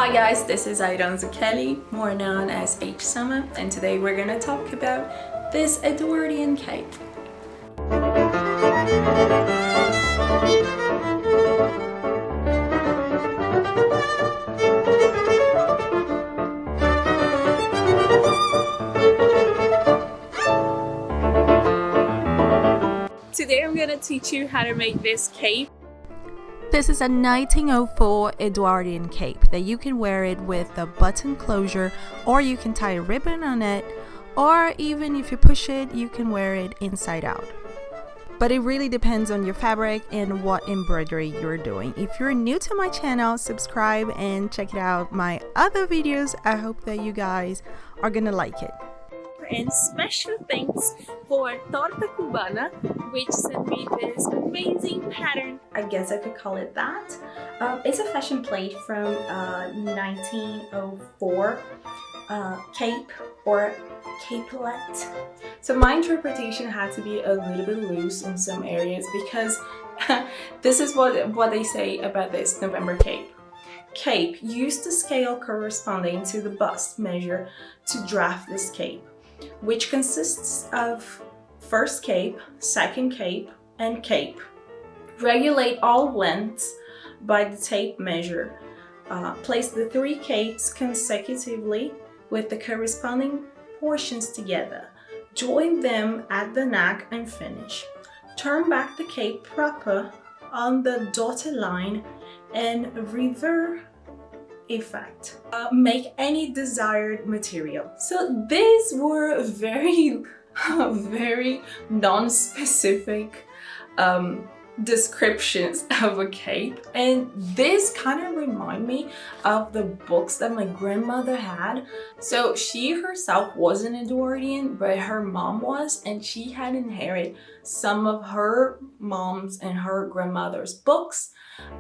Hi guys, this is Kelly, more known as hsama, and today we're gonna talk about this Edwardian cape. Today I'm gonna teach you how to make this cape. This is a 1904 Edwardian cape that you can wear it with a button closure, or you can tie a ribbon on it, or even if you push it, you can wear it inside out. But it really depends on your fabric and what embroidery you're doing. If you're new to my channel, subscribe and check it out my other videos. I hope that you guys are gonna like it. And special thanks for Torta Cubana, which sent me this amazing pattern. I guess I could call it that. It's a fashion plate from 1904 cape or capelet. So my interpretation had to be a little bit loose in some areas because this is what they say about this November cape. Cape, use the scale corresponding to the bust measure to draft this cape, which consists of first cape, second cape, and cape. Regulate all lengths by the tape measure. Place the three capes consecutively with the corresponding portions together. Join them at the neck and finish. Turn back the cape proper on the dotted line and revert effect. Make any desired material. So these were very non-specific descriptions of a cape, and this kind of remind me of the books that my grandmother had. So she herself wasn't Edwardian, but her mom was, and she had inherited some of her mom's and her grandmother's books.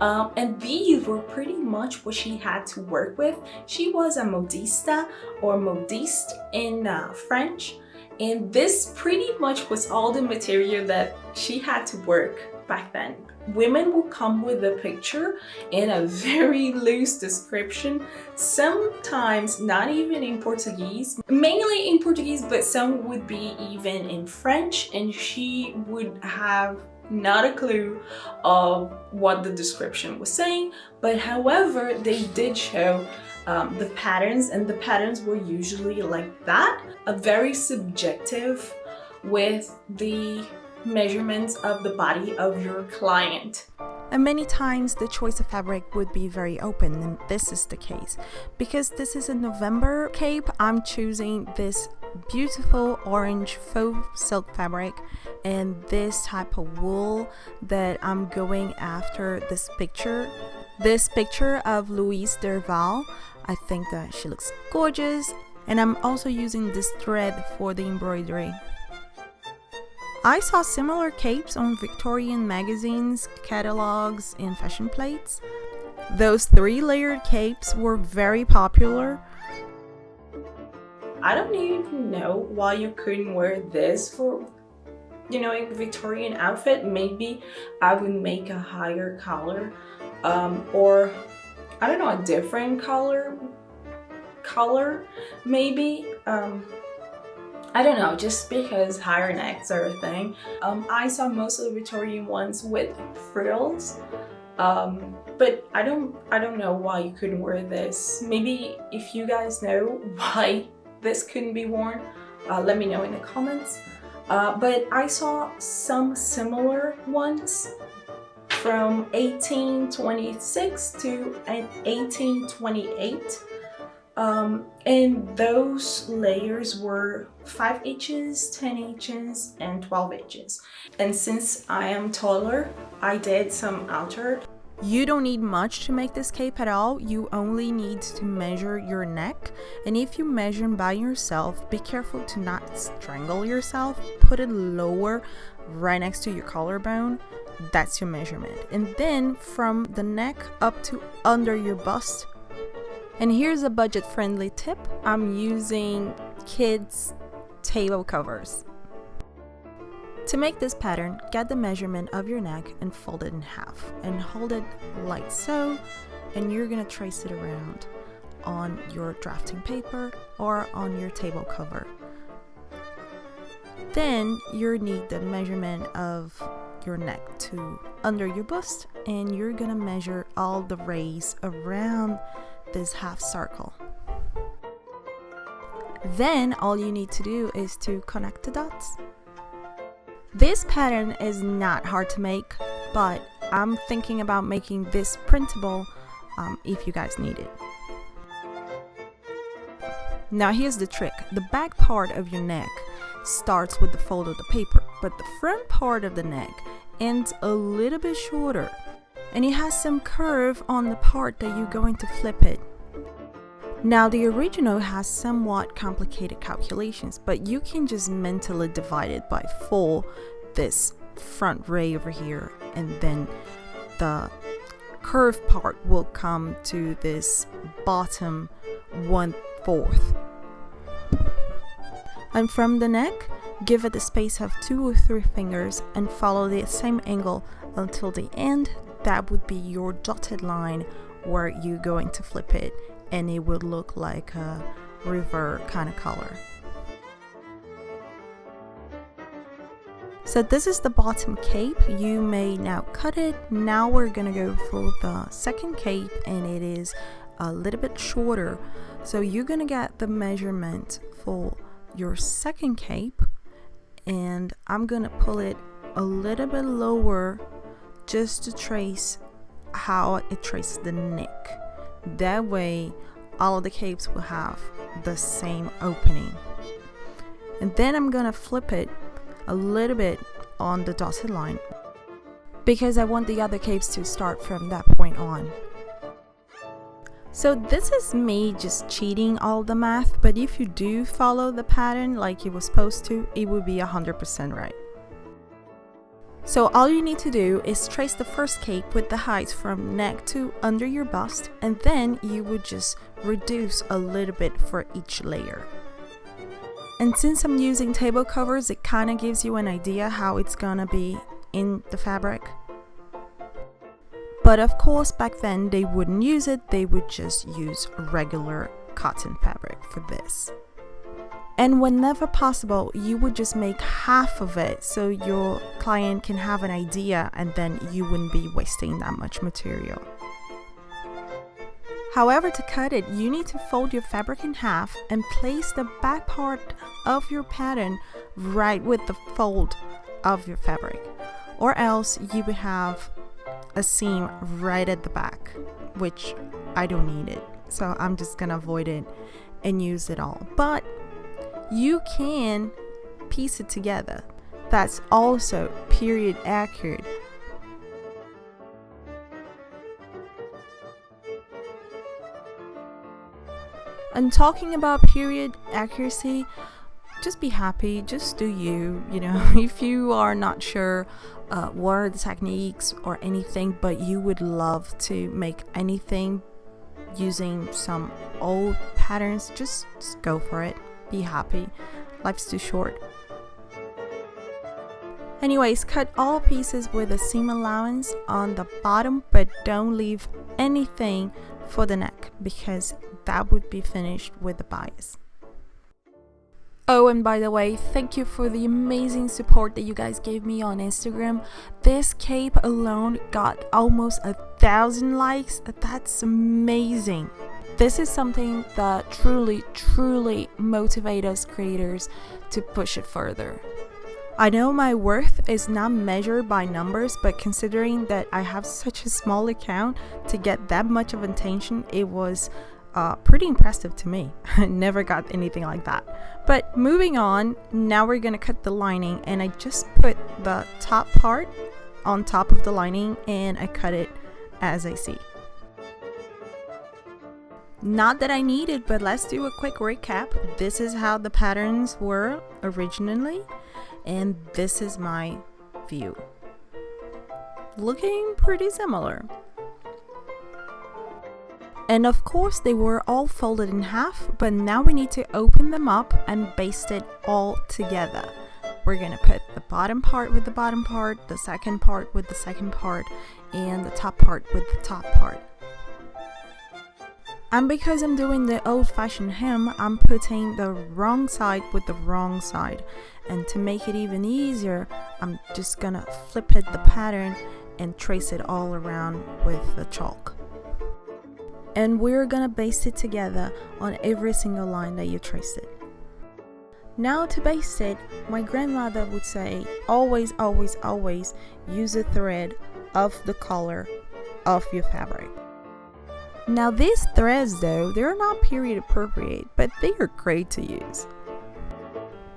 And these were pretty much what she had to work with. She was a modista or modiste in French, and this pretty much was all the material that she had to work back then. Women will come with a picture and a very loose description, sometimes not even in Portuguese, mainly in Portuguese, but some would be even in French, and she would have not a clue of what the description was saying. But however, they did show the patterns, and the patterns were usually like that, a very subjective with the measurements of the body of your client. And many times the choice of fabric would be very open, and this is the case. Because this is a November cape, I'm choosing this beautiful orange faux silk fabric and this type of wool that I'm going after this picture of Louise Derval. I think that she looks gorgeous, and I'm also using this thread for the embroidery. I saw similar capes on Victorian magazines, catalogs, and fashion plates. Those 3-layered capes were very popular. I don't even know why you couldn't wear this for, a Victorian outfit. Maybe I would make a higher collar, or I don't know, a different color maybe. I don't know, just because higher necks are a thing. I saw most of the Victorian ones with frills, but I don't know why you couldn't wear this. Maybe if you guys know why this couldn't be worn, let me know in the comments. But I saw some similar ones from 1826 to 1828. And those layers were 5 inches, 10 inches, and 12 inches. And since I am taller, I did some altered. You don't need much to make this cape at all. You only need to measure your neck. And if you measure by yourself, be careful to not strangle yourself. Put it lower, right next to your collarbone. That's your measurement. And then from the neck up to under your bust. And here's a budget-friendly tip. I'm using kids' table covers. To make this pattern, get the measurement of your neck and fold it in half and hold it like so, and you're gonna trace it around. on your drafting paper or on your table cover. Then you need the measurement of your neck to under your bust, and you're gonna measure all the rays around this half circle. Then all you need to do is to connect the dots. This pattern is not hard to make, but I'm thinking about making this printable if you guys need it. Now here's the trick. The back part of your neck starts with the fold of the paper, but the front part of the neck ends a little bit shorter, and it has some curve on the part that you're going to flip it. Now the original has somewhat complicated calculations, but you can just mentally divide it by 4, this front ray over here, and then the curved part will come to this bottom 1/4. And from the neck, give it a space of 2 or 3 fingers and follow the same angle until the end. That would be your dotted line where you're going to flip it, and it would look like a river kind of color. So this is the bottom cape. You may now cut it. Now we're gonna go for the second cape, and it is a little bit shorter. So you're gonna get the measurement for your second cape, and I'm gonna pull it a little bit lower just to trace how it traces the neck. That way all of the capes will have the same opening. And then I'm gonna flip it a little bit on the dotted line because I want the other capes to start from that point on. So this is me just cheating all the math, but if you do follow the pattern like you were supposed to, it would be 100% right. So all you need to do is trace the first cape with the height from neck to under your bust, and then you would just reduce a little bit for each layer. And since I'm using table covers, it kind of gives you an idea how it's gonna be in the fabric. But of course, back then they wouldn't use it, they would just use regular cotton fabric for this. And whenever possible, you would just make half of it so your client can have an idea, and then you wouldn't be wasting that much material. However, to cut it, you need to fold your fabric in half and place the back part of your pattern right with the fold of your fabric, or else you would have a seam right at the back, which I don't need it, so I'm just gonna avoid it and use it all. But you can piece it together. That's also period accurate. And talking about period accuracy, just be happy, just do you know, if you are not sure what are the techniques or anything, but you would love to make anything using some old patterns, just go for it. Be happy. Life's too short. Anyways, cut all pieces with a seam allowance on the bottom, but don't leave anything for the neck because that would be finished with the bias. Oh, and by the way, thank you for the amazing support that you guys gave me on Instagram. This cape alone got almost 1,000 likes. That's amazing. This is something that truly motivates us creators to push it further. I know my worth is not measured by numbers, but considering that I have such a small account, to get that much of attention, it was pretty impressive to me. I never got anything like that. But moving on, now we're gonna cut the lining, and I just put the top part on top of the lining and I cut it as I see. Not that I need it, but let's do a quick recap. This is how the patterns were originally, and this is my view. Looking pretty similar. And of course they were all folded in half, but now we need to open them up and baste it all together. We're gonna put the bottom part with the bottom part, the second part with the second part, and the top part with the top part. And because I'm doing the old-fashioned hem, I'm putting the wrong side with the wrong side. And to make it even easier, I'm just gonna flip it the pattern and trace it all around with the chalk. And we're gonna baste it together on every single line that you trace it. Now to baste it, my grandmother would say, always, always, always use a thread of the color of your fabric. Now these threads though, they're not period appropriate, but they are great to use.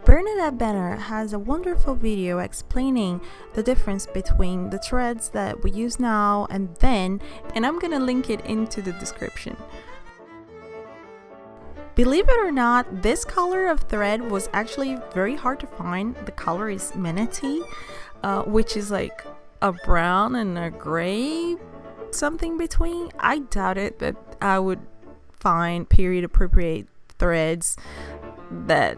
Bernadette Benner has a wonderful video explaining the difference between the threads that we use now and then, and I'm gonna link it into the description. Believe it or not, this color of thread was actually very hard to find. The color is manatee, which is like a brown and a gray, something between. I doubted that I would find period appropriate threads that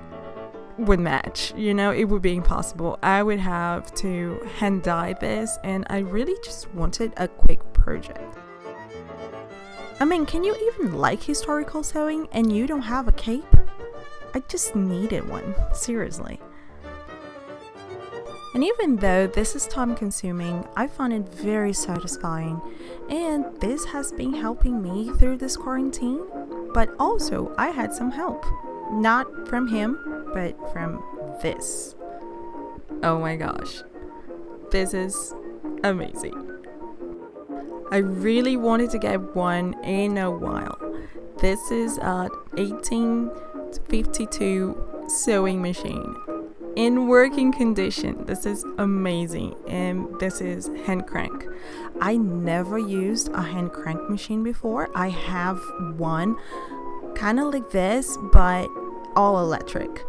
would match, you know, it would be impossible. I would have to hand dye this, and I really just wanted a quick project. I mean, can you even like historical sewing and you don't have a cape? I just needed one, seriously. And even though this is time consuming, I find it very satisfying, and this has been helping me through this quarantine. But also I had some help, not from him, but from this. Oh my gosh, this is amazing. I really wanted to get one in a while. This is a 1852 sewing machine in working condition. This is amazing, and this is hand crank. I never used a hand crank machine before. I have one kind of like this, but all electric.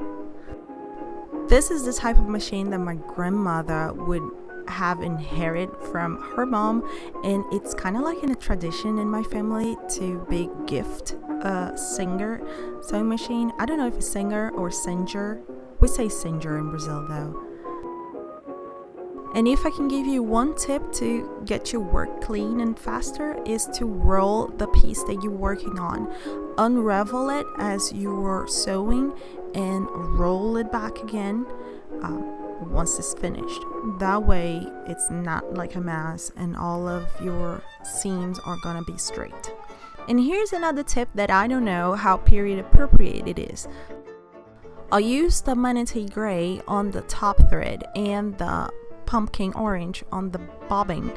This is the type of machine that my grandmother would have inherited from her mom, and it's kind of like in a tradition in my family to big gift a Singer sewing machine. I don't know if it's Singer or Singer. We say Singer in Brazil though. And if I can give you one tip to get your work clean and faster, is to roll the piece that you're working on. Unravel it as you are sewing and roll it back again once it's finished. That way it's not like a mess and all of your seams are gonna be straight. And here's another tip that I don't know how period appropriate it is. I'll use the manatee gray on the top thread and the pumpkin orange on the bobbin.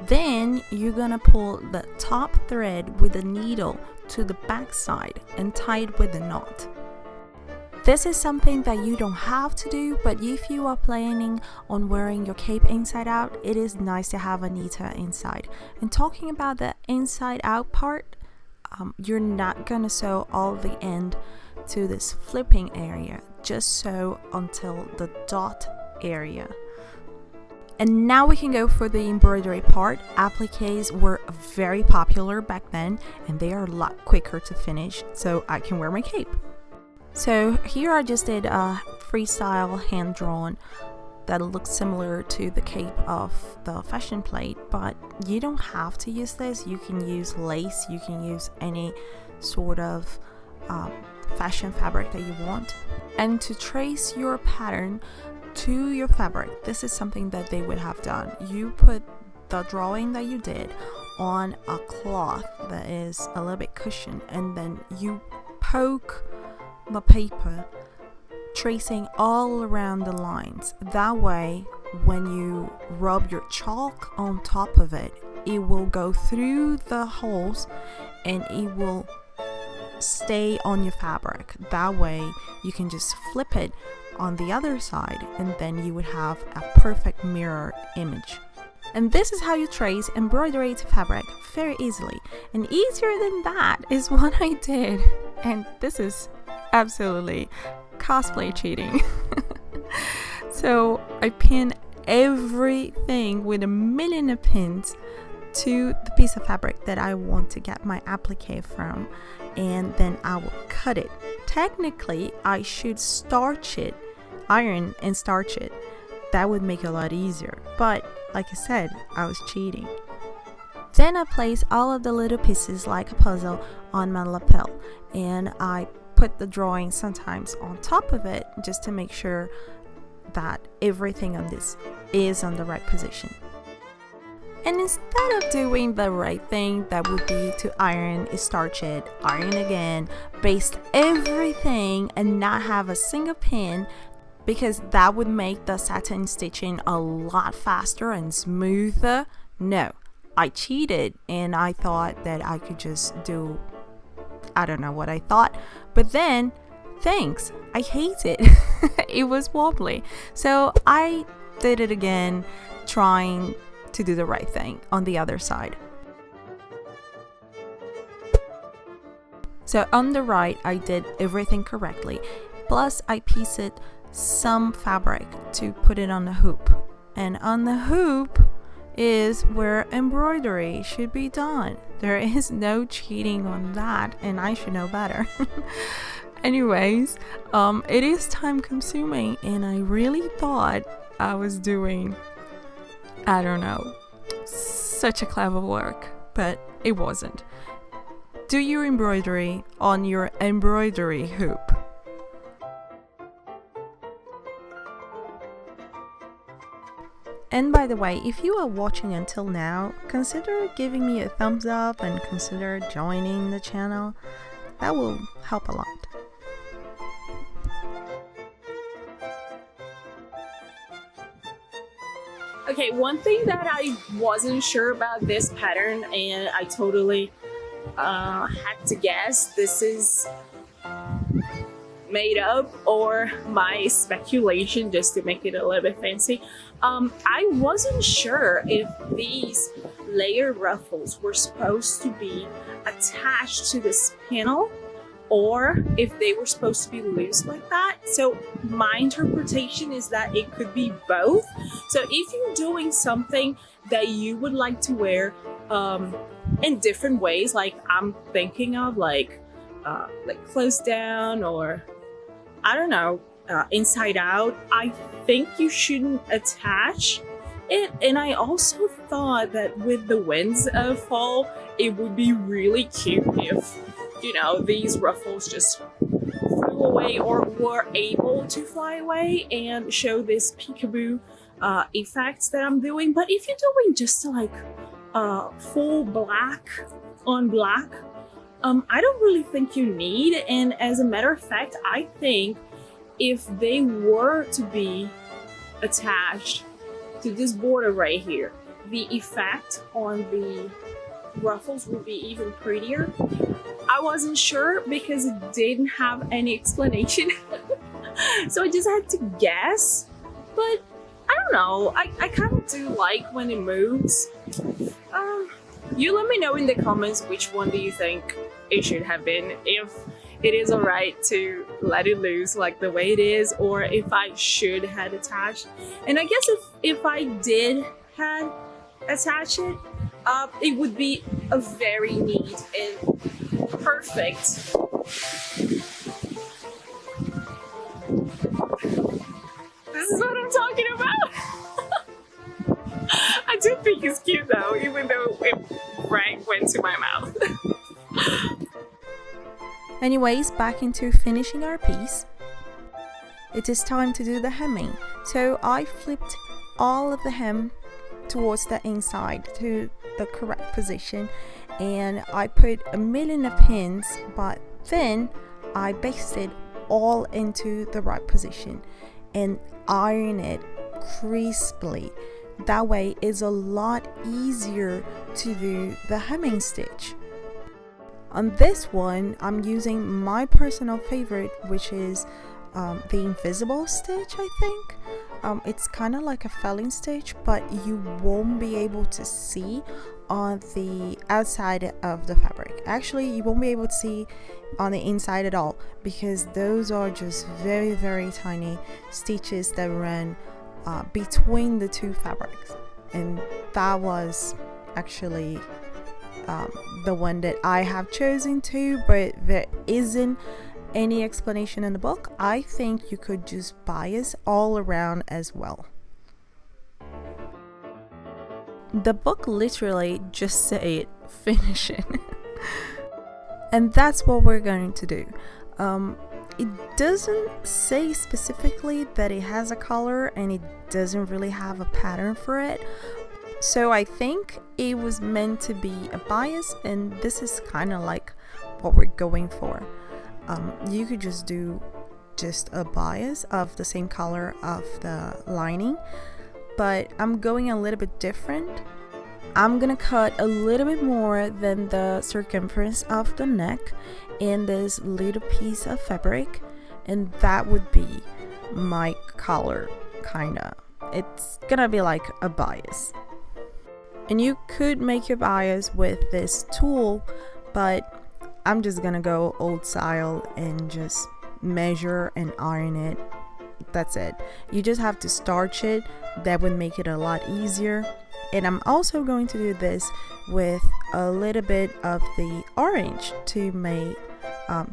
Then you're gonna pull the top thread with the needle to the back side and tie it with a knot. This is something that you don't have to do, but if you are planning on wearing your cape inside out, it is nice to have a Nita inside. And talking about the inside out part, you're not gonna sew all the end to this flipping area, just sew until the dot area. And now we can go for the embroidery part. Appliques were very popular back then, and they are a lot quicker to finish, so I can wear my cape. So here I just did a freestyle hand drawn that looks similar to the cape of the fashion plate, but you don't have to use this. You can use lace, you can use any sort of fashion fabric that you want. And to trace your pattern to your fabric, this is something that they would have done. You put the drawing that you did on a cloth that is a little bit cushioned, and then you poke the paper, tracing all around the lines. That way, when you rub your chalk on top of it, it will go through the holes and it will stay on your fabric. That way, you can just flip it on the other side, and then you would have a perfect mirror image. And this is how you trace embroidery to fabric very easily. And easier than that is what I did. And this is absolutely cosplay cheating. So I pin everything with a million of pins to the piece of fabric that I want to get my applique from, and then I will cut it. Technically, I should starch it, iron and starch it. That would make it a lot easier, but like I said, I was cheating. Then I place all of the little pieces like a puzzle on my lapel, and I put the drawing sometimes on top of it just to make sure that everything on this is on the right position. And instead of doing the right thing, that would be to iron, starch it, iron again, baste everything and not have a single pin, because that would make the satin stitching a lot faster and smoother. No, I cheated and I thought that I could just do, I don't know what I thought, but then thanks, I hate it. It was wobbly. So I did it again, trying to do the right thing on the other side. So on the right, I did everything correctly. Plus I pieced some fabric to put it on the hoop. And on the hoop is where embroidery should be done. There is no cheating on that, and I should know better. Anyways, it is time consuming, and I really thought I was doing, I don't know, such a clever work, but it wasn't. Do your embroidery on your embroidery hoop. And by the way, if you are watching until now, consider giving me a thumbs up and consider joining the channel. That will help a lot. Okay, one thing that I wasn't sure about this pattern, and I totally had to guess this is made up or my speculation just to make it a little bit fancy. I wasn't sure if these layered ruffles were supposed to be attached to this panel or if they were supposed to be loose like that. So my interpretation is that it could be both. So if you're doing something that you would like to wear in different ways, like I'm thinking of like closed down or I don't know, inside out, I think you shouldn't attach it. And I also thought that with the winds of fall, it would be really cute if, you know, these ruffles just flew away or were able to fly away and show this peekaboo effects that I'm doing. But if you're doing just like full black on black, I don't really think you need. And as a matter of fact, I think if they were to be attached to this border right here, the effect on the ruffles would be even prettier. I wasn't sure because it didn't have any explanation. So I just had to guess. But I don't know, I kind of do like when it moves. You let me know in the comments which one do you think it should have been, if it is alright to let it loose like the way it is, or if I should have attached. And I guess if I did have attached it, it would be a very neat and perfect. This is what I'm talking about. I do think it's cute though, even though it went to my mouth. Anyways, back into finishing our piece. It is time to do the hemming. So I flipped all of the hem towards the inside to the correct position, and I put a million of pins, but then I basted all into the right position and iron it crisply. That way it's a lot easier to do the hemming stitch. On this one, I'm using my personal favorite, which is the invisible stitch, I think. It's kind of like a felling stitch, but you won't be able to see on the outside of the fabric. Actually, you won't be able to see on the inside at all, because those are just very, very tiny stitches that run between the two fabrics. And that was actually the one that I have chosen to, but there isn't any explanation in the book. I think you could just bias all around as well. The book literally just said finish it. And that's what we're going to do. It doesn't say specifically that it has a color, and it doesn't really have a pattern for it. So I think it was meant to be a bias, and this is kind of like what we're going for. You could just do just a bias of the same color of the lining, but I'm going a little bit different. I'm gonna cut a little bit more than the circumference of the neck in this little piece of fabric, and that would be my collar, kinda. It's gonna be like a bias. And you could make your bias with this tool, but I'm just gonna go old style and just measure and iron it. That's it. You just have to starch it. That would make it a lot easier. And I'm also going to do this with a little bit of the orange to make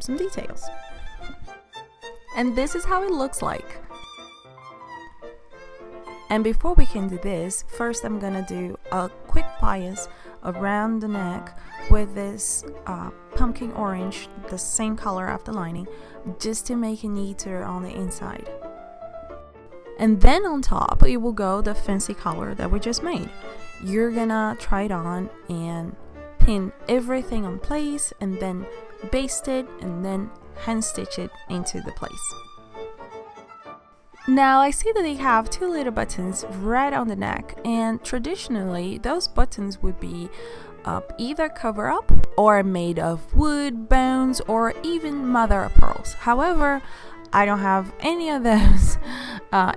some details. And this is how it looks like. And before we can do this, first I'm gonna do a quick bias around the neck with this pumpkin orange, the same color of the lining, just to make it neater on the inside. And then on top, it will go the fancy color that we just made. You're gonna try it on and pin everything on place, and then baste it, and then hand stitch it into the place. Now I see that they have two little buttons right on the neck, and traditionally those buttons would be either cover up or made of wood, bones, or even mother of pearls. However, I don't have any of those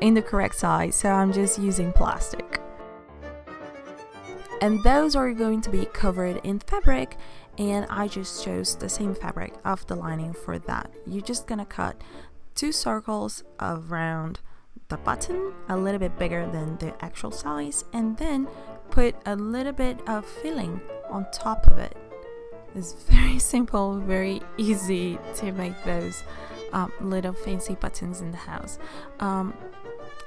in the correct size, so I'm just using plastic. And those are going to be covered in fabric, and I just chose the same fabric of the lining for that. You're just gonna cut 2 circles around the button, a little bit bigger than the actual size, and then put a little bit of filling on top of it. It's very simple, very easy to make those little fancy buttons in the house.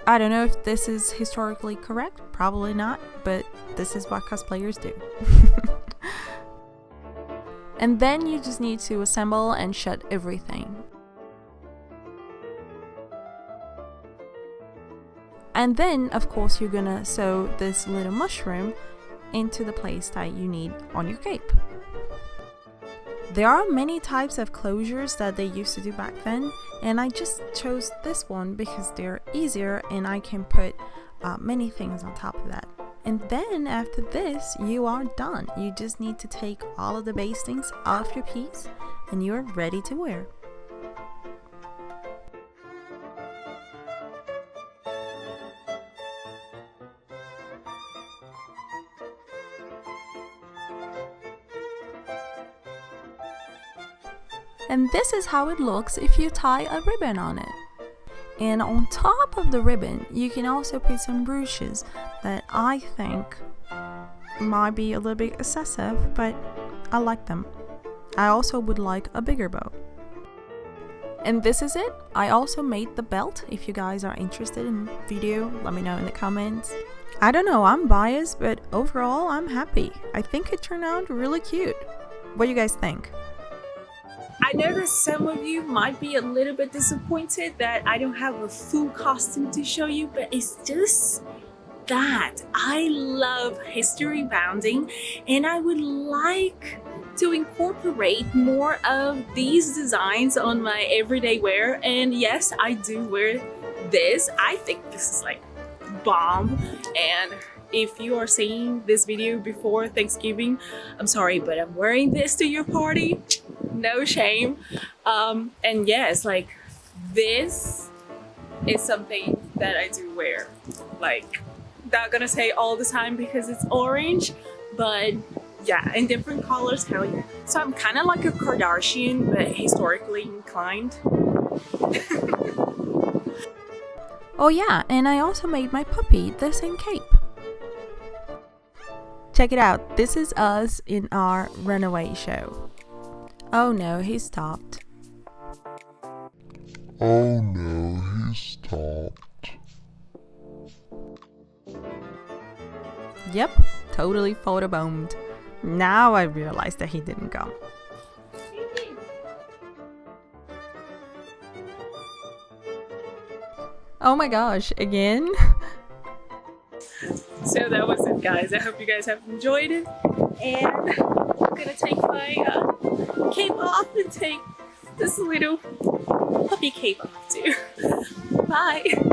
I don't know if this is historically correct, probably not, but this is what cosplayers do. And then you just need to assemble and shut everything. And then, of course, you're gonna sew this little mushroom into the place that you need on your cape. There are many types of closures that they used to do back then, and I just chose this one because they're easier and I can put many things on top of that. And then after this, you are done. You just need to take all of the bastings off your piece and you're ready to wear. And this is how it looks if you tie a ribbon on it. And on top of the ribbon, you can also put some ruches that I think might be a little bit excessive, but I like them. I also would like a bigger bow. And this is it. I also made the belt. If you guys are interested in the video, let me know in the comments. I don't know, I'm biased, but overall I'm happy. I think it turned out really cute. What do you guys think? I know that some of you might be a little bit disappointed that I don't have a full costume to show you, but it's just that I love history bounding and I would like to incorporate more of these designs on my everyday wear. And yes, I do wear this. I think this is like bomb. And if you are seeing this video before Thanksgiving, I'm sorry, but I'm wearing this to your party. No shame. And yes, like this is something that I do wear. Like, not gonna say all the time because it's orange, but yeah, in different colors, hell yeah. So I'm kind of like a Kardashian, but historically inclined. Oh yeah, and I also made my puppy the same cape. Check it out, this is us in our Runaway show. Oh no, he stopped. Oh no, he stopped. Yep, totally photobombed. Now I realize that he didn't come. Oh my gosh, again? So that was it, guys. I hope you guys have enjoyed it. And I'm gonna take my cape off and take this little puppy cape off too. Bye!